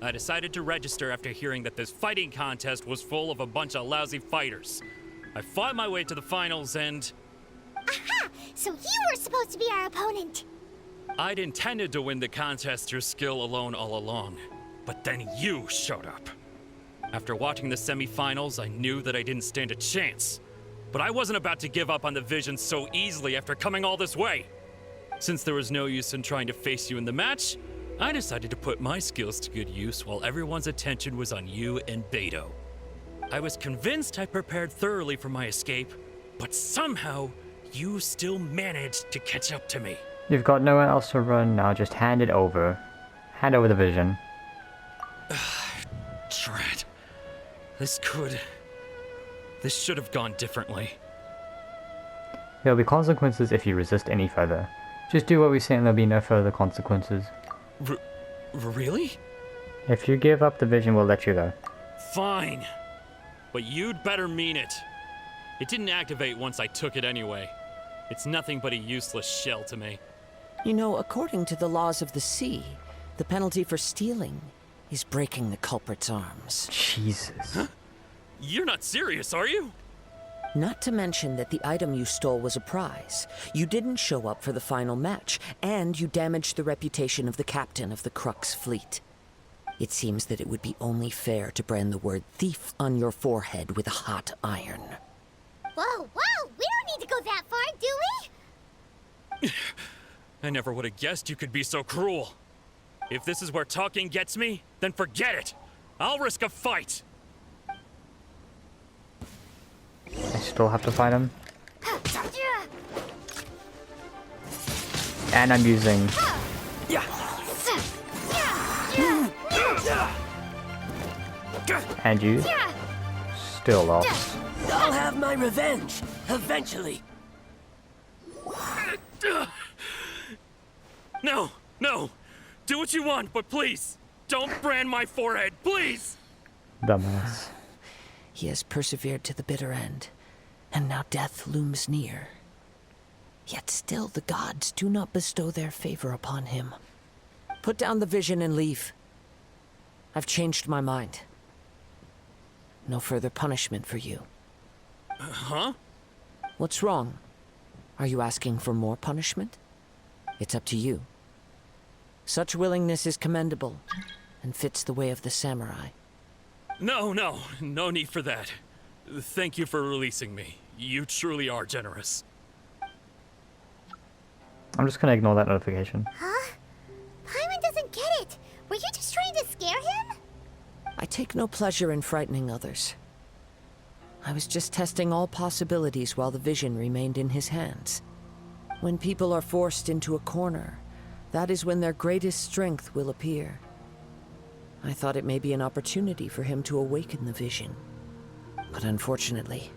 I decided to register after hearing that this fighting contest was full of a bunch of lousy fighters. I fought my way to the finals and... Aha! So you were supposed to be our opponent. I'd intended to win the contest through skill alone all along. But then you showed up. After watching the semifinals, I knew that I didn't stand a chance. But I wasn't about to give up on the vision so easily after coming all this way. Since there was no use in trying to face you in the match, I decided to put my skills to good use while everyone's attention was on you and Beto. I was convinced I prepared thoroughly for my escape, but somehow you still managed to catch up to me. You've got nowhere else to run now, just hand it over. Hand over the vision. Drat. This should have gone differently. There'll be consequences if you resist any further. Just do what we say and there'll be no further consequences. Really? If you give up the vision, we'll let you go. Fine. But you'd better mean it. It didn't activate once I took it anyway. It's nothing but a useless shell to me. You know, according to the laws of the sea, the penalty for stealing is breaking the culprit's arms. Jesus. Huh? You're not serious, are you? Not to mention that the item you stole was a prize. You didn't show up for the final match, and you damaged the reputation of the captain of the Crux fleet. It seems that it would be only fair to brand the word thief on your forehead with a hot iron. Whoa, whoa! We don't need to go that far, do we? I never would have guessed you could be so cruel. If this is where talking gets me, then forget it. I'll risk a fight. I still have to fight him. And I'm using... And you still lost. I'll have my revenge, eventually. No, no. Do what you want, but please, don't brand my forehead, please! Dumbass. He has persevered to the bitter end, and now death looms near. Yet still the gods do not bestow their favor upon him. Put down the vision and leave. I've changed my mind. No further punishment for you. Huh? What's wrong? Are you asking for more punishment? It's up to you. Such willingness is commendable, and fits the way of the samurai. No need for that. Thank you for releasing me. You truly are generous. I'm just gonna ignore that notification. Huh? Paimon doesn't get it. Were you just trying to scare him? I take no pleasure in frightening others. I was just testing all possibilities while the vision remained in his hands. When people are forced into a corner, that is when their greatest strength will appear. I thought it may be an opportunity for him to awaken the vision. But unfortunately,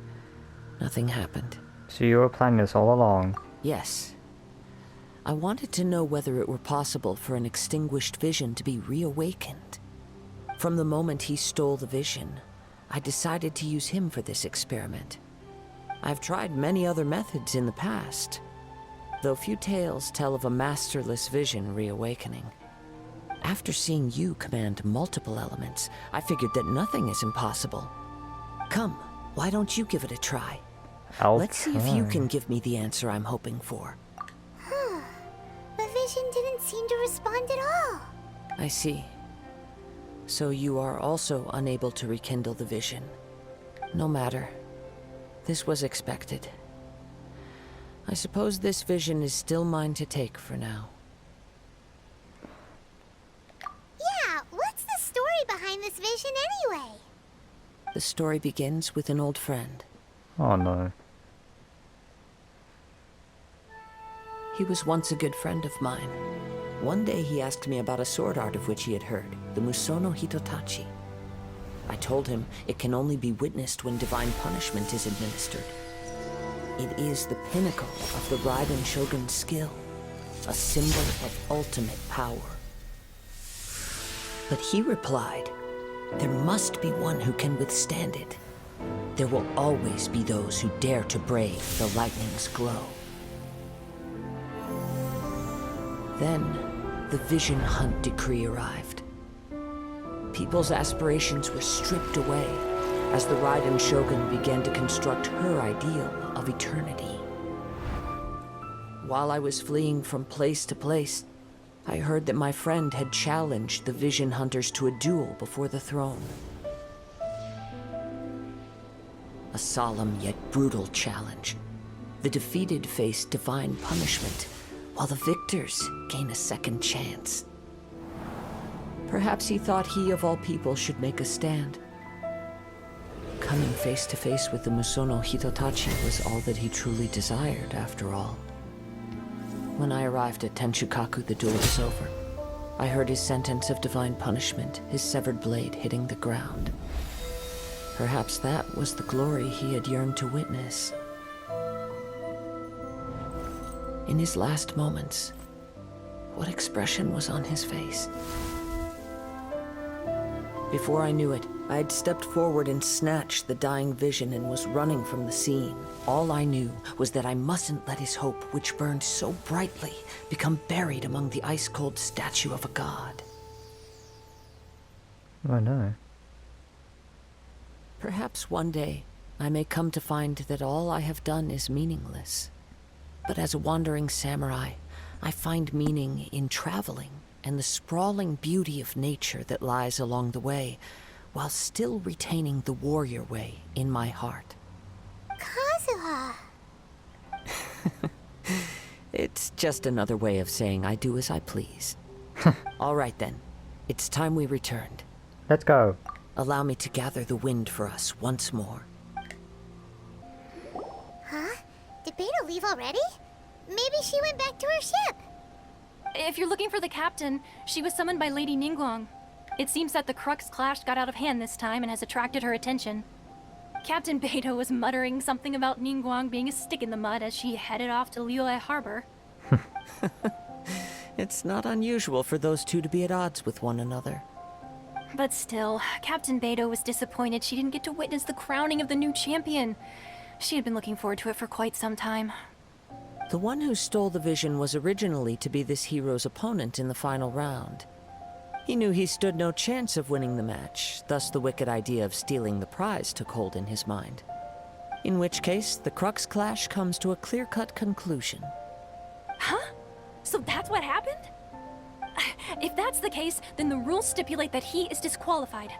nothing happened. So you were planning this all along? Yes. I wanted to know whether it were possible for an extinguished vision to be reawakened. From the moment he stole the vision, I decided to use him for this experiment. I've tried many other methods in the past, though few tales tell of a masterless vision reawakening. After seeing you command multiple elements, I figured that nothing is impossible. Come, why don't you give it a try? Let's see if you can give me the answer I'm hoping for. The vision didn't seem to respond at all. I see. So you are also unable to rekindle the vision. No matter. This was expected. I suppose this vision is still mine to take for now. Yeah, what's the story behind this vision anyway? The story begins with an old friend. Oh no. He was once a good friend of mine. One day he asked me about a sword art of which he had heard, the Musono Hitotachi. I told him it can only be witnessed when divine punishment is administered. It is the pinnacle of the Raiden Shogun's skill, a symbol of ultimate power. But he replied, there must be one who can withstand it. There will always be those who dare to brave the lightning's glow. Then, the Vision Hunt decree arrived. People's aspirations were stripped away as the Raiden Shogun began to construct her ideal of eternity. While I was fleeing from place to place, I heard that my friend had challenged the Vision Hunters to a duel before the throne. A solemn yet brutal challenge. The defeated face divine punishment, while the victors gain a second chance. Perhaps he thought he of all people should make a stand. Coming face to face with the Musono Hitotachi was all that he truly desired, after all. When I arrived at Tenshukaku, the duel was over. I heard his sentence of divine punishment, his severed blade hitting the ground. Perhaps that was the glory he had yearned to witness. In his last moments, what expression was on his face? Before I knew it, I had stepped forward and snatched the dying vision and was running from the scene. All I knew was that I mustn't let his hope, which burned so brightly, become buried among the ice-cold statue of a god. Oh no. Perhaps one day, I may come to find that all I have done is meaningless. But as a wandering samurai, I find meaning in traveling and the sprawling beauty of nature that lies along the way, while still retaining the warrior way in my heart. Kazuha! It's just another way of saying I do as I please. All right then, it's time we returned. Let's go. Allow me to gather the wind for us once more. Huh? Did Beto leave already? Maybe she went back to her ship. If you're looking for the captain, she was summoned by Lady Ningguang. It seems that the Crux clash got out of hand this time and has attracted her attention. Captain Beto was muttering something about Ningguang being a stick in the mud as she headed off to Liyue Harbor. It's not unusual for those two to be at odds with one another. But still, Captain Beto was disappointed she didn't get to witness the crowning of the new champion. She had been looking forward to it for quite some time. The one who stole the vision was originally to be this hero's opponent in the final round. He knew he stood no chance of winning the match, thus the wicked idea of stealing the prize took hold in his mind. In which case, the Crux clash comes to a clear-cut conclusion. Huh? So that's what happened? If that's the case, then the rules stipulate that he is disqualified,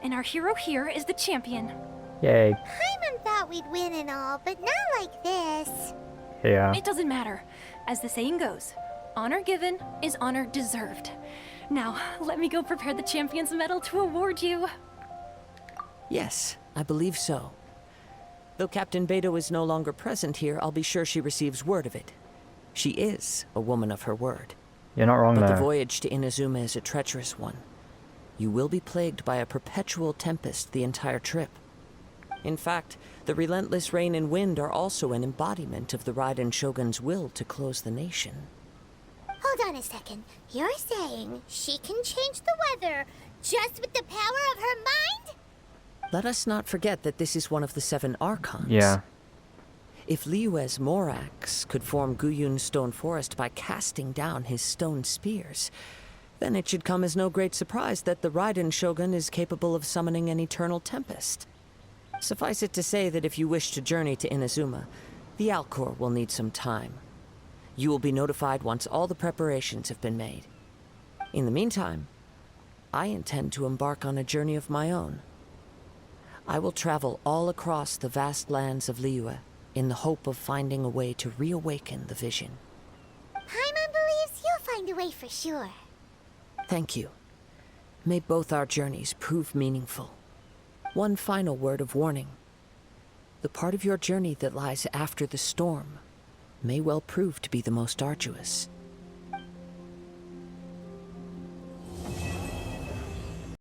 and our hero here is the champion. Yay. Paimon thought we'd win and all, but not like this. Yeah. It doesn't matter. As the saying goes, honor given is honor deserved. Now, let me go prepare the champion's medal to award you. Yes, I believe so. Though Captain Beto is no longer present here, I'll be sure she receives word of it. She is a woman of her word. You're not wrong But there. the voyage to Inazuma is a treacherous one. You will be plagued by a perpetual tempest the entire trip. In fact, the relentless rain and wind are also an embodiment of the Raiden Shogun's will to close the nation. Hold on a second. You're saying she can change the weather just with the power of her mind? Let us not forget that this is one of the 7 Archons. Yeah. If Liyue's Morax could form Guyun's stone forest by casting down his stone spears, then it should come as no great surprise that the Raiden Shogun is capable of summoning an eternal tempest. Suffice it to say that if you wish to journey to Inazuma, the Alcor will need some time. You will be notified once all the preparations have been made. In the meantime, I intend to embark on a journey of my own. I will travel all across the vast lands of Liyue in the hope of finding a way to reawaken the vision. Paimon believes you'll find a way for sure. Thank you. May both our journeys prove meaningful. One final word of warning. The part of your journey that lies after the storm may well prove to be the most arduous.